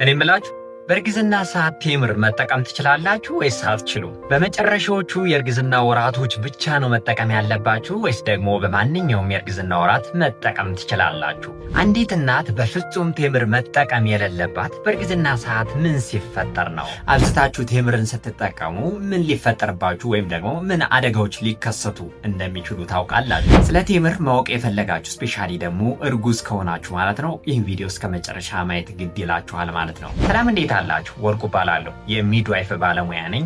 እኔ የምላችሁ በእርግዝና ሰዓት ቴምር መጠቀም ትችላላችሁ ወይስ አትችሉም? በመጨረሻዎቹ የእርግዝና ወራቶች ብቻ ነው መጠቀም ያለባችሁ ወይስ ደግሞ በማንኛውም የእርግዝና ወራት መጠቀም ትችላላችሁ? አንዲት እናት በፍጹም ቴምር መጠቀም የሌለባት በእርግዝና ሰዓት ምን ሲፈጠር ነው? አብዝታችሁ ቴምርን ስትጠቀሙ ምን ሊፈጠርባችሁ ወይም ደግሞ ምን አደጋዎች ሊከሰቱ እንደሚችሉ ታውቃላችሁ? ስለ ቴምር ማወቅ የፈለጋችሁ ስፔሻሊ ደግሞ እርጉዝ ከሆናችሁ ማለት ነው ይህን ቪዲዮ እስከ መጨረሻ ማየት ግድ ይላችኋል ማለት ነው። ሰላም እንዴት አላችሁ? ወርቁ እባላለሁ። የሚድዋይፍ ባለሙያ ነኝ።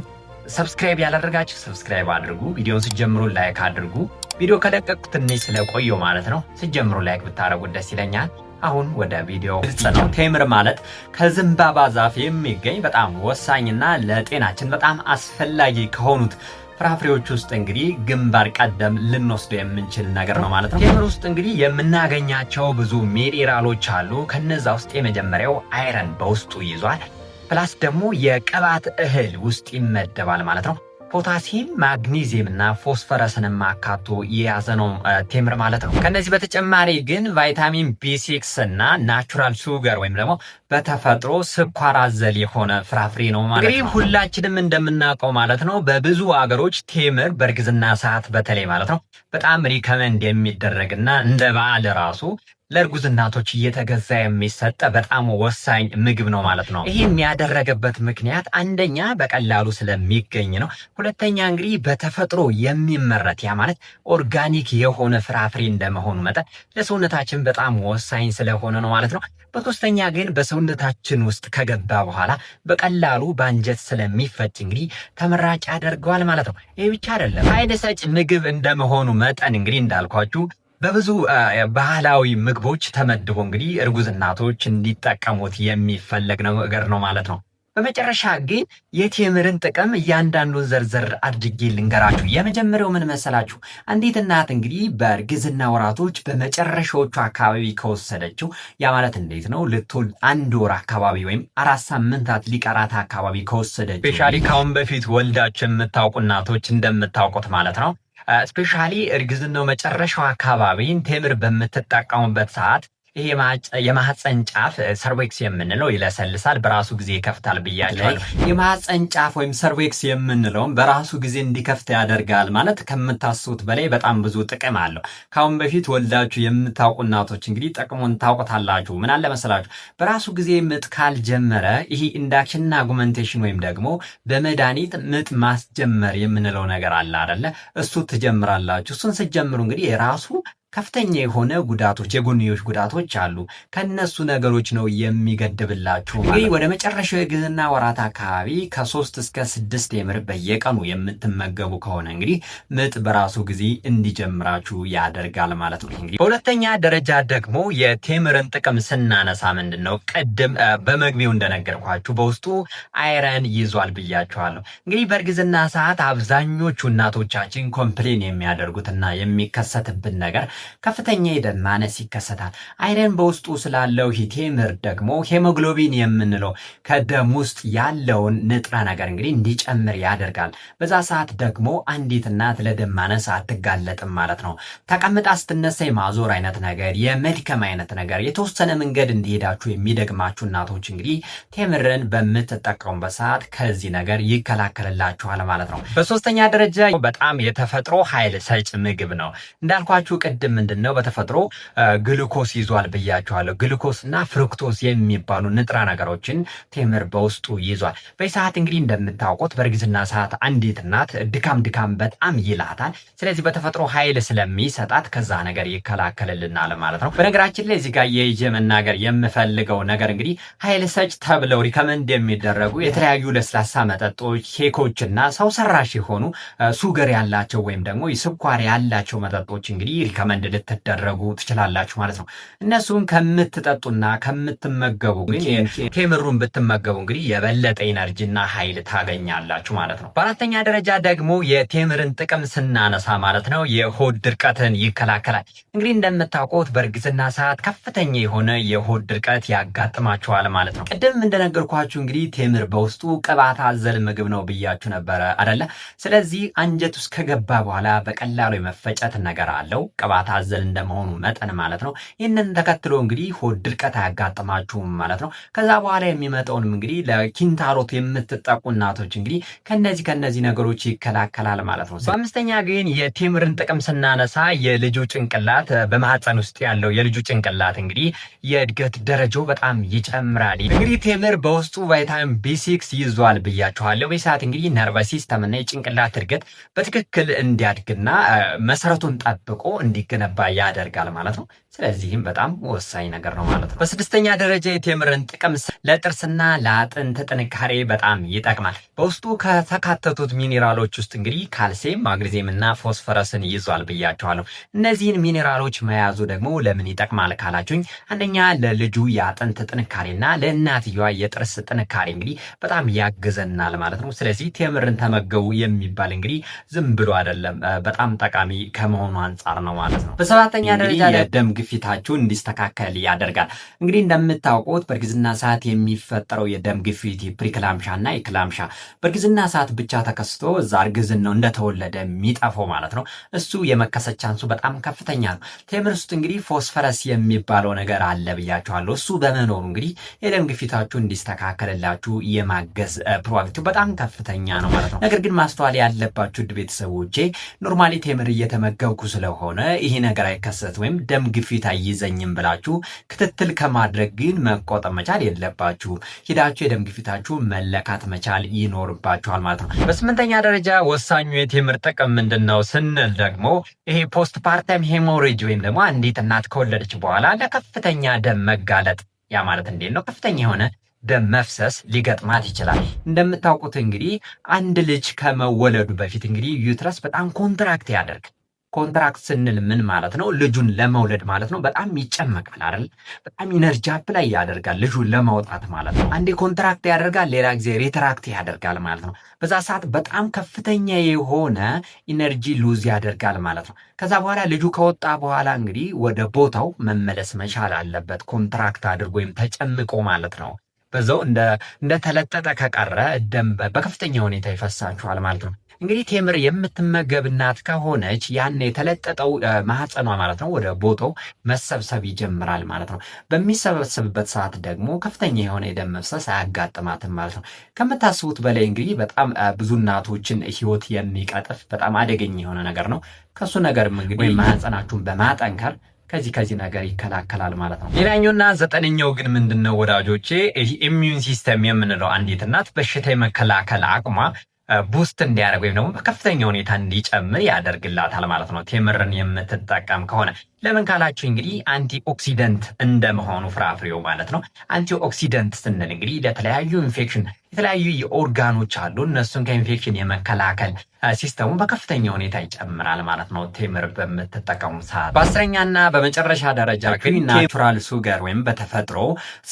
ሰብስክራይብ ያላደረጋችሁ ሰብስክራይብ አድርጉ። ቪዲዮውን ስትጀምሩ ላይክ አድርጉ። ቪዲዮ ከለቀቅኩት ትንሽ ስለቆየው ማለት ነው ስትጀምሩ ላይክ ብታደርጉት ደስ ይለኛል። አሁን ወደ ቪዲዮ ግልጽ ነው። ቴምር ማለት ከዘንባባ ዛፍ የሚገኝ በጣም ወሳኝና ለጤናችን በጣም አስፈላጊ ከሆኑት ፍራፍሬዎች ውስጥ እንግዲህ ግንባር ቀደም ልንወስደው የምንችል ነገር ነው ማለት ነው። ቴምር ውስጥ እንግዲህ የምናገኛቸው ብዙ ሚኔራሎች አሉ። ከነዛ ውስጥ የመጀመሪያው አይረን በውስጡ ይዟል። ፕላስ ደግሞ የቅባት እህል ውስጥ ይመደባል ማለት ነው። ፖታሲየም፣ ማግኒዚየም እና ፎስፈረስንም አካቶ የያዘ ነው ቴምር ማለት ነው። ከነዚህ በተጨማሪ ግን ቫይታሚን ቢ6 እና ናቹራል ሹገር ወይም ደግሞ በተፈጥሮ ስኳር አዘል የሆነ ፍራፍሬ ነው ማለት ነው። እንግዲህ ሁላችንም እንደምናውቀው ማለት ነው በብዙ አገሮች ቴምር በእርግዝና ሰዓት በተለይ ማለት ነው በጣም ሪከመንድ የሚደረግና እንደ በዓል ራሱ ለእርጉዝ እናቶች እየተገዛ የሚሰጥ በጣም ወሳኝ ምግብ ነው ማለት ነው። ይህ የሚያደረገበት ምክንያት አንደኛ በቀላሉ ስለሚገኝ ነው። ሁለተኛ እንግዲህ በተፈጥሮ የሚመረት ያ ማለት ኦርጋኒክ የሆነ ፍራፍሬ እንደመሆኑ መጠን ለሰውነታችን በጣም ወሳኝ ስለሆነ ነው ማለት ነው። በሶስተኛ ግን በሰውነታችን ውስጥ ከገባ በኋላ በቀላሉ በአንጀት ስለሚፈጭ እንግዲህ ተመራጭ ያደርገዋል ማለት ነው። ይህ ብቻ አይደለም፣ ኃይል ሰጭ ምግብ እንደመሆኑ መጠን እንግዲህ እንዳልኳችሁ በብዙ ባህላዊ ምግቦች ተመድቦ እንግዲህ እርጉዝ እናቶች እንዲጠቀሙት የሚፈለግ ነገር ነው ማለት ነው። በመጨረሻ ግን የቴምርን ጥቅም እያንዳንዱን ዘርዘር አድርጌ ልንገራችሁ። የመጀመሪያው ምን መሰላችሁ? አንዲት እናት እንግዲህ በእርግዝና ወራቶች በመጨረሻዎቹ አካባቢ ከወሰደችው ያ ማለት እንዴት ነው ልትወልድ 1 ወር አካባቢ ወይም 4 ሳምንታት ሊቀራት አካባቢ ከወሰደችው ስፔሻሊ ካሁን በፊት ወልዳችሁ የምታውቁ እናቶች እንደምታውቁት ማለት ነው ስፔሻሊ እርግዝናው መጨረሻው አካባቢ ቴምር በምትጠቀሙበት ሰዓት ይሄ የማህፀን ጫፍ ሰርቬክስ የምንለው ይለሰልሳል፣ በራሱ ጊዜ ይከፍታል ብያቸዋለሁ። የማህፀን ጫፍ ወይም ሰርቬክስ የምንለውም በራሱ ጊዜ እንዲከፍት ያደርጋል ማለት ከምታስቡት በላይ በጣም ብዙ ጥቅም አለው። ካሁን በፊት ወልዳችሁ የምታውቁ እናቶች እንግዲህ ጥቅሙን ታውቁታላችሁ። ምን አለ መሰላችሁ? በራሱ ጊዜ ምጥ ካልጀመረ ይሄ ኢንዳክሽንና አጉመንቴሽን ወይም ደግሞ በመድኃኒት ምጥ ማስጀመር የምንለው ነገር አለ አይደለ? እሱ ትጀምራላችሁ። እሱን ስትጀምሩ እንግዲህ የራሱ ከፍተኛ የሆነ ጉዳቶች የጎንዮሽ ጉዳቶች አሉ። ከነሱ ነገሮች ነው የሚገድብላችሁ። እንግዲህ ወደ መጨረሻው የእርግዝና ወራት አካባቢ ከ3 እስከ 6 ቴምር በየቀኑ የምትመገቡ ከሆነ እንግዲህ ምጥ በራሱ ጊዜ እንዲጀምራችሁ ያደርጋል ማለት ነው። እንግዲህ በሁለተኛ ደረጃ ደግሞ የቴምርን ጥቅም ስናነሳ ምንድነው ቅድም በመግቢያው እንደነገርኳችሁ በውስጡ አይረን ይዟል ብያችኋለሁ። እንግዲህ በእርግዝና ሰዓት አብዛኞቹ እናቶቻችን ኮምፕሌን የሚያደርጉትና የሚከሰትብን ነገር ከፍተኛ የደም ማነስ ይከሰታል። አይረን በውስጡ ስላለው ቴምር ደግሞ ሄሞግሎቢን የምንለው ከደም ውስጥ ያለውን ንጥረ ነገር እንግዲህ እንዲጨምር ያደርጋል። በዛ ሰዓት ደግሞ አንዲት እናት ለደም ማነስ አትጋለጥም ማለት ነው። ተቀምጣ ስትነሳ የማዞር አይነት ነገር፣ የመድከም አይነት ነገር፣ የተወሰነ መንገድ እንዲሄዳችሁ የሚደግማችሁ እናቶች እንግዲህ ቴምርን በምትጠቀሙበት ሰዓት ከዚህ ነገር ይከላከልላችኋል ማለት ነው። በሶስተኛ ደረጃ በጣም የተፈጥሮ ኃይል ሰጭ ምግብ ነው እንዳልኳችሁ ቅድም ምንድነው በተፈጥሮ ግሉኮስ ይዟል ብያችኋለሁ። ግሉኮስ እና ፍሩክቶስ የሚባሉ ንጥረ ነገሮችን ቴምር በውስጡ ይዟል። በሰዓት እንግዲህ እንደምታውቁት በእርግዝና ሰዓት አንዲት እናት ድካም በጣም ይላታል። ስለዚህ በተፈጥሮ ኃይል ስለሚሰጣት ከዛ ነገር ይከላከልልናል ማለት ነው። በነገራችን ላይ እዚህ ጋር የይዤ መናገር የምፈልገው ነገር እንግዲህ ኃይል ሰጭ ተብለው ሪከመንድ የሚደረጉ የተለያዩ ለስላሳ መጠጦች፣ ኬኮችና ሰው ሰራሽ የሆኑ ሱገር ያላቸው ወይም ደግሞ ስኳር ያላቸው መጠጦች እንግዲህ ሪከመንድ ልትደረጉ ትችላላችሁ ማለት ነው። እነሱን ከምትጠጡና ከምትመገቡ ግን ቴምሩን ብትመገቡ እንግዲህ የበለጠ ኢነርጂና ኃይል ታገኛላችሁ ማለት ነው። በአራተኛ ደረጃ ደግሞ የቴምርን ጥቅም ስናነሳ ማለት ነው የሆድ ድርቀትን ይከላከላል። እንግዲህ እንደምታውቁት በእርግዝና ሰዓት ከፍተኛ የሆነ የሆድ ድርቀት ያጋጥማችኋል ማለት ነው። ቅድም እንደነገርኳችሁ እንግዲህ ቴምር በውስጡ ቅባት አዘል ምግብ ነው ብያችሁ ነበረ አይደለ? ስለዚህ አንጀት ውስጥ ከገባ በኋላ በቀላሉ የመፈጨት ነገር አለው። ቅባት ቅባት አዘል እንደመሆኑ መጠን ማለት ነው። ይህንን ተከትሎ እንግዲህ ሆድ ድርቀት አያጋጥማችሁም ማለት ነው። ከዛ በኋላ የሚመጣውንም እንግዲህ ለኪንታሮት የምትጠቁ እናቶች እንግዲህ ከነዚህ ነገሮች ይከላከላል ማለት ነው። በአምስተኛ ግን የቴምርን ጥቅም ስናነሳ የልጁ ጭንቅላት በማህፀን ውስጥ ያለው የልጁ ጭንቅላት እንግዲህ የእድገት ደረጃው በጣም ይጨምራል። እንግዲህ ቴምር በውስጡ ቫይታሚን ቢ6 ይዟል ብያችኋለሁ። በሰዓት እንግዲህ ነርቨስ ሲስተም እና የጭንቅላት እድገት በትክክል እንዲያድግና መሰረቱን ጠብቆ እንዲገነባ ያደርጋል ማለት ነው። ስለዚህም በጣም ወሳኝ ነገር ነው ማለት ነው። በስድስተኛ ደረጃ የቴምርን ጥቅም ለጥርስና ለአጥንት ጥንካሬ በጣም ይጠቅማል። በውስጡ ከተካተቱት ሚኔራሎች ውስጥ እንግዲህ ካልሲየም፣ ማግኔዚየም እና ፎስፈረስን ይዟል ብያቸዋለሁ። እነዚህን ሚኔራሎች መያዙ ደግሞ ለምን ይጠቅማል ካላችሁኝ፣ አንደኛ ለልጁ የአጥንት ጥንካሬና ለእናትየዋ የጥርስ ጥንካሬ እንግዲህ በጣም ያግዘናል ማለት ነው። ስለዚህ ቴምርን ተመገቡ የሚባል እንግዲህ ዝም ብሎ አይደለም፣ በጣም ጠቃሚ ከመሆኑ አንጻር ነው ማለት ነው። በሰባተኛ ደረጃ የደም ግፊታችሁ እንዲስተካከል ያደርጋል። እንግዲህ እንደምታውቁት በእርግዝና ሰዓት የሚፈጠረው የደም ግፊት ፕሪክላምሻ እና ኢክላምሻ በእርግዝና ሰዓት ብቻ ተከስቶ እዛ እርግዝናው እንደተወለደ የሚጠፋው ማለት ነው። እሱ የመከሰት ቻንሱ በጣም ከፍተኛ ነው። ቴምር ውስጥ እንግዲህ ፎስፈረስ የሚባለው ነገር አለ ብያችኋለሁ። እሱ በመኖሩ እንግዲህ የደም ግፊታችሁ እንዲስተካከልላችሁ የማገዝ ፕሮባቢሊቲው በጣም ከፍተኛ ነው ማለት ነው። ነገር ግን ማስተዋል ያለባችሁ ውድ ቤተሰቦቼ ኖርማሊ ቴምር እየተመገብኩ ስለሆነ ይሄ ነገር አይከሰት ወይም ደም ግፊት አይይዘኝም ብላችሁ ክትትል ከማድረግ ግን መቆጠብ መቻል የለባችሁ። ሂዳችሁ የደም ግፊታችሁ መለካት መቻል ይኖርባችኋል ማለት ነው። በስምንተኛ ደረጃ ወሳኙ የቴምር ጥቅም ምንድነው ስንል ደግሞ ይሄ ፖስት ፓርተም ሄሞሬጅ ወይም ደግሞ አንዲት እናት ከወለደች በኋላ ለከፍተኛ ደም መጋለጥ፣ ያ ማለት እንዴት ነው? ከፍተኛ የሆነ ደም መፍሰስ ሊገጥማት ይችላል። እንደምታውቁት እንግዲህ አንድ ልጅ ከመወለዱ በፊት እንግዲህ ዩትረስ በጣም ኮንትራክት ያደርግ። ኮንትራክት ስንል ምን ማለት ነው? ልጁን ለመውለድ ማለት ነው። በጣም ይጨመቃል አይደል? በጣም ኢነርጂ አፕላይ ያደርጋል ልጁን ለማውጣት ማለት ነው። አንዴ ኮንትራክት ያደርጋል፣ ሌላ ጊዜ ሪትራክት ያደርጋል ማለት ነው። በዛ ሰዓት በጣም ከፍተኛ የሆነ ኢነርጂ ሉዝ ያደርጋል ማለት ነው። ከዛ በኋላ ልጁ ከወጣ በኋላ እንግዲህ ወደ ቦታው መመለስ መቻል አለበት፣ ኮንትራክት አድርጎ ወይም ተጨምቆ ማለት ነው። በዛው እንደተለጠጠ ከቀረ ደም በከፍተኛ ሁኔታ ይፈሳችኋል ማለት ነው። እንግዲህ ቴምር የምትመገብ እናት ከሆነች ያን የተለጠጠው ማህፀኗ ማለት ነው ወደ ቦታው መሰብሰብ ይጀምራል ማለት ነው። በሚሰበሰብበት ሰዓት ደግሞ ከፍተኛ የሆነ የደም መፍሰስ አያጋጥማትም ማለት ነው። ከምታስቡት በላይ እንግዲህ በጣም ብዙ እናቶችን ህይወት የሚቀጥፍ በጣም አደገኛ የሆነ ነገር ነው። ከሱ ነገርም እንግዲህ ማህፀናችሁን በማጠንከር ከዚህ ነገር ይከላከላል ማለት ነው። ሌላኛውና ዘጠነኛው ግን ምንድነው ወዳጆቼ? ኢሚዩን ሲስተም የምንለው አንዲት እናት በሽታ የመከላከል አቅሟ ቡስት እንዲያደርግ ወይም ደግሞ በከፍተኛ ሁኔታ እንዲጨምር ያደርግላታል ማለት ነው፣ ቴምርን የምትጠቀም ከሆነ። ለምን ካላችሁ እንግዲህ አንቲ ኦክሲደንት እንደመሆኑ ፍራፍሬው ማለት ነው። አንቲ ኦክሲደንት ስንል እንግዲህ ለተለያዩ ኢንፌክሽን የተለያዩ የኦርጋኖች አሉ፣ እነሱን ከኢንፌክሽን የመከላከል ሲስተሙ በከፍተኛ ሁኔታ ይጨምራል ማለት ነው ቴምር በምትጠቀሙ ሰዓት። በአስረኛና በመጨረሻ ደረጃ ግን ናቹራል ሱገር ወይም በተፈጥሮ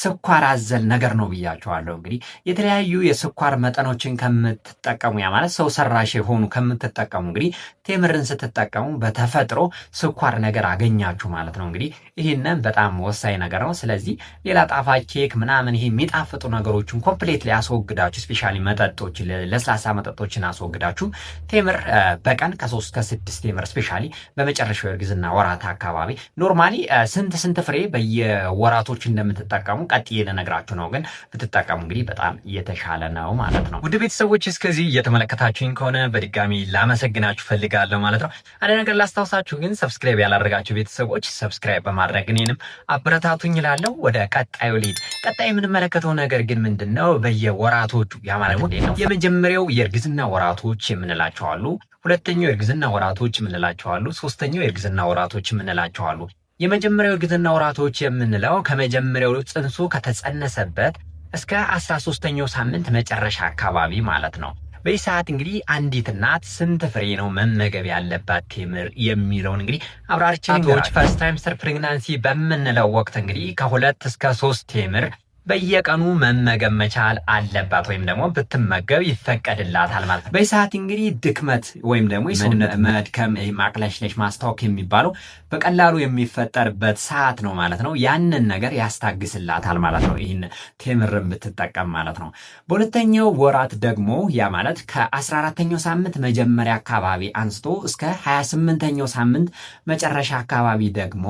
ስኳር አዘል ነገር ነው ብያቸዋለሁ። እንግዲህ የተለያዩ የስኳር መጠኖችን ከምትጠቀሙ ያ ማለት ሰው ሰራሽ የሆኑ ከምትጠቀሙ እንግዲህ ቴምርን ስትጠቀሙ በተፈጥሮ ስኳር ነገር አገኛችሁ ማለት ነው። እንግዲህ ይህንን በጣም ወሳኝ ነገር ነው። ስለዚህ ሌላ ጣፋጭ ኬክ ምናምን ይሄ የሚጣፍጡ ነገሮችን ኮምፕሌት ሊያስወግዳችሁ፣ ስፔሻሊ መጠጦች ለስላሳ መጠጦችን አስወግዳችሁ ቴምር በቀን ከ3 እስከ 6 ቴምር ስፔሻሊ በመጨረሻው የእርግዝና ወራት አካባቢ ኖርማሊ ስንት ፍሬ በየወራቶች እንደምትጠቀሙ ቀጥዬ ልነግራችሁ ነው። ግን ብትጠቀሙ እንግዲህ በጣም የተሻለ ነው ማለት ነው። ውድ ቤተሰቦች እስከዚህ እየተመለከታችሁኝ ከሆነ በድጋሚ ላመሰግናችሁ ፈልጋለሁ ማለት ነው። አንድ ነገር ላስታውሳችሁ ግን ሰብስክራይብ ያላደረጋችሁ ቤተሰቦች ሰብስክራይብ በማድረግ እኔንም አበረታቱኝ እላለሁ። ወደ ቀጣዩ ልሂድ። ቀጣይ የምንመለከተው ነገር ግን ምንድነው? በየወራቶቹ ያ ማለት ነው የመጀመሪያው የእርግዝና ወራቶች የምንላቸው አሉ። ሁለተኛው የእርግዝና ወራቶች የምንላቸው አሉ። ሶስተኛው የእርግዝና ወራቶች የምንላቸው አሉ። የመጀመሪያው የእርግዝና ወራቶች የምንለው ከመጀመሪያው ጽንሱ ከተጸነሰበት እስከ 13ኛው ሳምንት መጨረሻ አካባቢ ማለት ነው። በዚህ ሰዓት እንግዲህ አንዲት እናት ስንት ፍሬ ነው መመገብ ያለባት ቴምር የሚለውን እንግዲህ አብራርችን ፈርስት ታይምስተር ፕሬግናንሲ በምንለው ወቅት እንግዲህ ከ2 እስከ 3 ቴምር በየቀኑ መመገብ መቻል አለባት ወይም ደግሞ ብትመገብ ይፈቀድላታል ማለት ነው። በዚህ ሰዓት እንግዲህ ድክመት ወይም ደግሞ የሰውነት መድከም፣ ማቅለሽለሽ፣ ማስታወክ የሚባለው በቀላሉ የሚፈጠርበት ሰዓት ነው ማለት ነው። ያንን ነገር ያስታግስላታል ማለት ነው፣ ይህን ቴምርን ብትጠቀም ማለት ነው። በሁለተኛው ወራት ደግሞ ያ ማለት ከ14ኛው ሳምንት መጀመሪያ አካባቢ አንስቶ እስከ 28ኛው ሳምንት መጨረሻ አካባቢ ደግሞ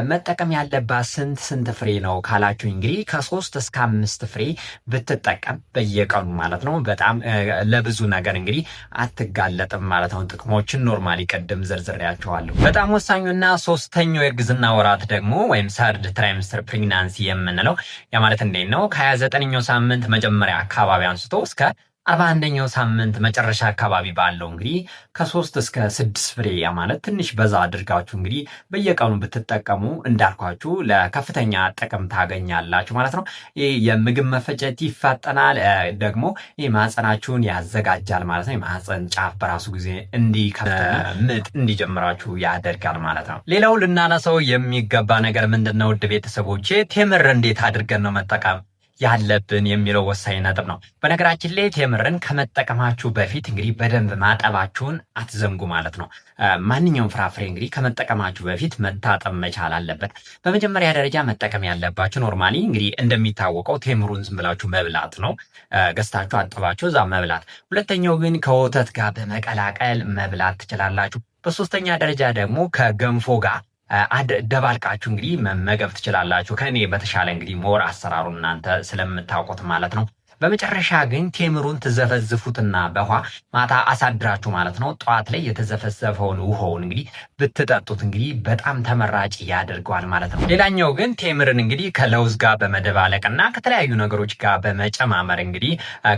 መጠቀም ያለባት ስንት ፍሬ ነው ካላችሁ እንግዲህ ከ3 እስከ 5 ፍሬ ብትጠቀም በየቀኑ ማለት ነው በጣም ለብዙ ነገር እንግዲህ አትጋለጥም ማለት ነው። ጥቅሞችን ኖርማሊ ቀደም ዘርዝሬያቸዋለሁ። በጣም ወሳኙና ሶስተኛው የእርግዝና ወራት ደግሞ ወይም ሰርድ ትራይምስተር ፕሬግናንሲ የምንለው ያ ማለት እንዴት ነው? ከ29ኛው ሳምንት መጀመሪያ አካባቢ አንስቶ እስከ 41ኛው ሳምንት መጨረሻ አካባቢ ባለው እንግዲህ ከ3 እስከ 6 ፍሬ ያ ማለት ትንሽ በዛ አድርጋችሁ እንግዲህ በየቀኑ ብትጠቀሙ እንዳልኳችሁ ለከፍተኛ ጥቅም ታገኛላችሁ ማለት ነው። ይህ የምግብ መፈጨት ይፋጠናል፣ ደግሞ ይህ ማህፀናችሁን ያዘጋጃል ማለት ነው። የማህፀን ጫፍ በራሱ ጊዜ ምጥ እንዲጀምራችሁ ያደርጋል ማለት ነው። ሌላው ልናነሳው የሚገባ ነገር ምንድነው? ውድ ቤተሰቦቼ ቴምር እንዴት አድርገን ነው መጠቀም ያለብን የሚለው ወሳኝ ነጥብ ነው። በነገራችን ላይ ቴምርን ከመጠቀማችሁ በፊት እንግዲህ በደንብ ማጠባችሁን አትዘንጉ ማለት ነው። ማንኛውም ፍራፍሬ እንግዲህ ከመጠቀማችሁ በፊት መታጠብ መቻል አለበት። በመጀመሪያ ደረጃ መጠቀም ያለባችሁ ኖርማሊ እንግዲህ እንደሚታወቀው ቴምሩን ዝም ብላችሁ መብላት ነው። ገዝታችሁ አጥባችሁ እዛ መብላት። ሁለተኛው ግን ከወተት ጋር በመቀላቀል መብላት ትችላላችሁ። በሶስተኛ ደረጃ ደግሞ ከገንፎ ጋር ደባልቃችሁ እንግዲህ መመገብ ትችላላችሁ። ከኔ በተሻለ እንግዲህ ሞር አሰራሩን እናንተ ስለምታውቁት ማለት ነው። በመጨረሻ ግን ቴምሩን ትዘፈዝፉትና በውሃ ማታ አሳድራችሁ ማለት ነው ጠዋት ላይ የተዘፈዘፈውን ውሃውን እንግዲህ ብትጠጡት እንግዲህ በጣም ተመራጭ ያደርገዋል ማለት ነው። ሌላኛው ግን ቴምርን እንግዲህ ከለውዝ ጋር በመደባለቅና ከተለያዩ ነገሮች ጋር በመጨማመር እንግዲህ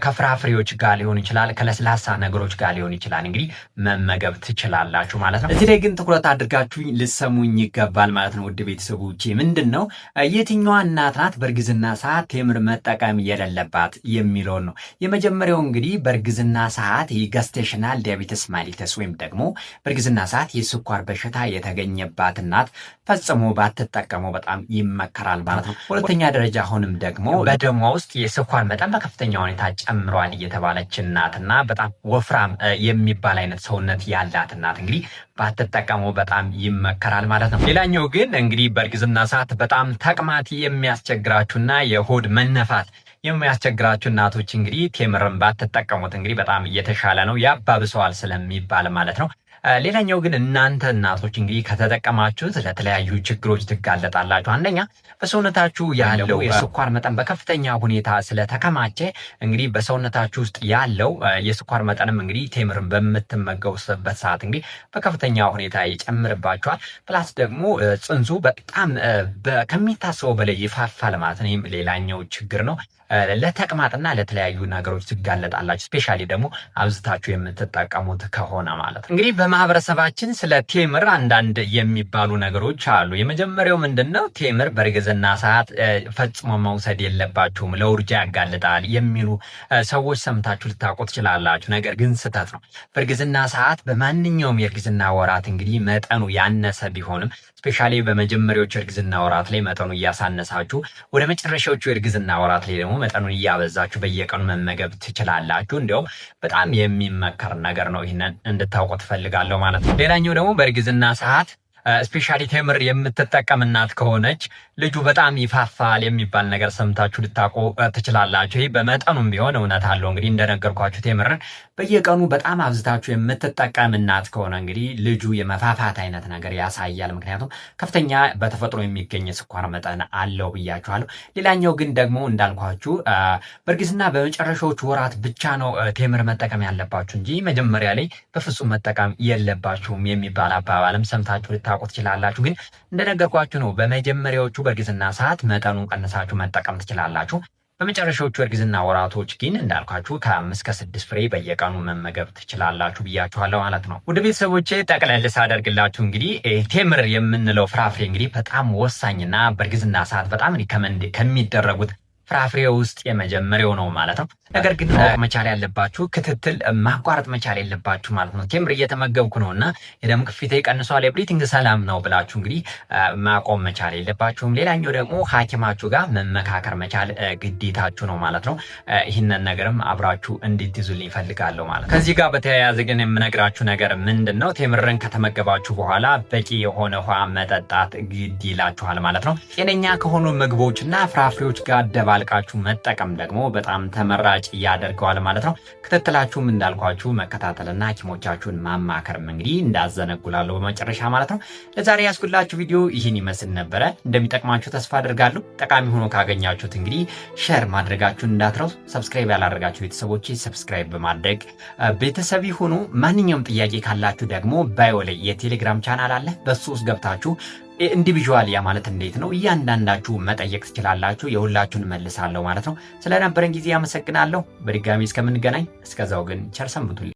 ከፍራፍሬዎች ጋር ሊሆን ይችላል፣ ከለስላሳ ነገሮች ጋር ሊሆን ይችላል እንግዲህ መመገብ ትችላላችሁ ማለት ነው። እዚህ ላይ ግን ትኩረት አድርጋችሁ ልሰሙኝ ይገባል ማለት ነው። ውድ ቤተሰቦቼ ምንድን ነው የትኛዋ እናት ናት በእርግዝና ሰዓት ቴምር መጠቀም የሌለባት የሚለውን ነው። የመጀመሪያው እንግዲህ በእርግዝና ሰዓት የጋስቴሽናል ዲያቤቲስ ማሊተስ ወይም ደግሞ በእርግዝና ሰዓት የስኳር በሽታ የተገኘባት እናት ፈጽሞ ባትጠቀመው በጣም ይመከራል ማለት ነው። ሁለተኛ ደረጃ አሁንም ደግሞ በደሟ ውስጥ የስኳር መጠን በከፍተኛ ሁኔታ ጨምሯል እየተባለች እናትና በጣም ወፍራም የሚባል አይነት ሰውነት ያላት እናት እንግዲህ ባትጠቀመው በጣም ይመከራል ማለት ነው። ሌላኛው ግን እንግዲህ በእርግዝና ሰዓት በጣም ተቅማጥ የሚያስቸግራችሁና የሆድ መነፋት የሚያስቸግራችሁ እናቶች እንግዲህ ቴምርን ባትጠቀሙት እንግዲህ በጣም እየተሻለ ነው፣ ያባብሰዋል ስለሚባል ማለት ነው። ሌላኛው ግን እናንተ እናቶች እንግዲህ ከተጠቀማችሁት ለተለያዩ ችግሮች ትጋለጣላችሁ። አንደኛ በሰውነታችሁ ያለው የስኳር መጠን በከፍተኛ ሁኔታ ስለተከማቸ እንግዲህ በሰውነታችሁ ውስጥ ያለው የስኳር መጠንም እንግዲህ ቴምርን በምትመገቡበት ሰዓት እንግዲህ በከፍተኛ ሁኔታ ይጨምርባችኋል። ፕላስ ደግሞ ጽንሱ በጣም ከሚታሰበው በላይ ይፋፋል ማለት ነው። ይህም ሌላኛው ችግር ነው። ለተቅማጥና ለተለያዩ ነገሮች ትጋለጣላችሁ። ስፔሻሊ ደግሞ አብዝታችሁ የምትጠቀሙት ከሆነ ማለት ነው። እንግዲህ በማህበረሰባችን ስለ ቴምር አንዳንድ የሚባሉ ነገሮች አሉ። የመጀመሪያው ምንድነው? ቴምር በእርግዝና ሰዓት ፈጽሞ መውሰድ የለባችሁም ለውርጃ ያጋልጣል የሚሉ ሰዎች ሰምታችሁ ልታውቁ ትችላላችሁ። ነገር ግን ስህተት ነው። በእርግዝና ሰዓት በማንኛውም የእርግዝና ወራት እንግዲህ መጠኑ ያነሰ ቢሆንም ስፔሻሊ በመጀመሪያዎቹ የእርግዝና ወራት ላይ መጠኑ እያሳነሳችሁ ወደ መጨረሻዎቹ የእርግዝና ወራት ላይ ደግሞ መጠኑን እያበዛችሁ በየቀኑ መመገብ ትችላላችሁ። እንዲያውም በጣም የሚመከር ነገር ነው። ይህንን እንድታውቁ ትፈልጋለሁ ማለት ነው። ሌላኛው ደግሞ በእርግዝና ሰዓት ስፔሻሊ ቴምር የምትጠቀም እናት ከሆነች ልጁ በጣም ይፋፋል የሚባል ነገር ሰምታችሁ ልታውቁ ትችላላችሁ። ይህ በመጠኑም ቢሆን እውነት አለው። እንግዲህ እንደነገርኳችሁ ቴምርን በየቀኑ በጣም አብዝታችሁ የምትጠቀም እናት ከሆነ እንግዲህ ልጁ የመፋፋት አይነት ነገር ያሳያል። ምክንያቱም ከፍተኛ በተፈጥሮ የሚገኝ የስኳር መጠን አለው ብያችኋለሁ። ሌላኛው ግን ደግሞ እንዳልኳችሁ በእርግዝና በመጨረሻዎቹ ወራት ብቻ ነው ቴምር መጠቀም ያለባችሁ እንጂ መጀመሪያ ላይ በፍጹም መጠቀም የለባችሁም የሚባል አባባልም ሰምታችሁ ልታውቁ ትችላላችሁ። ግን እንደነገርኳችሁ ነው። በመጀመሪያዎቹ በእርግዝና ሰዓት መጠኑን ቀንሳችሁ መጠቀም ትችላላችሁ። በመጨረሻዎቹ እርግዝና ወራቶች ግን እንዳልኳችሁ ከ5 እስከ 6 ፍሬ በየቀኑ መመገብ ትችላላችሁ ብያችኋለሁ ማለት ነው። ወደ ቤተሰቦቼ ጠቅለል ሳደርግላችሁ እንግዲህ ቴምር የምንለው ፍራፍሬ እንግዲህ በጣም ወሳኝና በእርግዝና ሰዓት በጣም ሪከመንድ ከሚደረጉት ፍራፍሬ ውስጥ የመጀመሪያው ነው ማለት ነው። ነገር ግን መቻል ያለባችሁ ክትትል ማቋረጥ መቻል የለባችሁ ማለት ነው። ቴምር እየተመገብኩ ነው እና የደም ግፊቴ ቀንሷል፣ ኤቭሪቲንግ ሰላም ነው ብላችሁ እንግዲህ ማቆም መቻል የለባችሁም። ሌላኛው ደግሞ ሐኪማችሁ ጋር መመካከር መቻል ግዴታችሁ ነው ማለት ነው። ይህንን ነገርም አብራችሁ እንድትይዙልኝ ይፈልጋለሁ ማለት ነው። ከዚህ ጋር በተያያዘ ግን የምነግራችሁ ነገር ምንድን ነው? ቴምርን ከተመገባችሁ በኋላ በቂ የሆነ ውሃ መጠጣት ግድ ይላችኋል ማለት ነው። ጤነኛ ከሆኑ ምግቦችና ፍራፍሬዎች ጋር ደባልቃችሁ መጠቀም ደግሞ በጣም ተመራጭ ያደርገዋል ማለት ነው። ክትትላችሁም እንዳልኳችሁ መከታተልና ሐኪሞቻችሁን ማማከርም እንግዲህ እንዳዘነጉላለሁ በመጨረሻ ማለት ነው። ለዛሬ ያስኩላችሁ ቪዲዮ ይህን ይመስል ነበረ። እንደሚጠቅማችሁ ተስፋ አድርጋለሁ። ጠቃሚ ሆኖ ካገኛችሁት እንግዲህ ሼር ማድረጋችሁን እንዳትረሱ። ሰብስክራይብ ያላደረጋችሁ ቤተሰቦች ሰብስክራይብ በማድረግ ቤተሰብ ይሁኑ። ማንኛውም ጥያቄ ካላችሁ ደግሞ ባዮ ላይ የቴሌግራም ቻናል አለ። በሱ ውስጥ ገብታችሁ ኢንዲቪዥዋል ያ ማለት እንዴት ነው እያንዳንዳችሁ መጠየቅ ትችላላችሁ። የሁላችሁን መልሳለሁ ማለት ነው። ስለነበረን ጊዜ አመሰግናለሁ። በድጋሚ እስከምንገናኝ እስከዛው ግን ቸር ሰንብቱልኝ።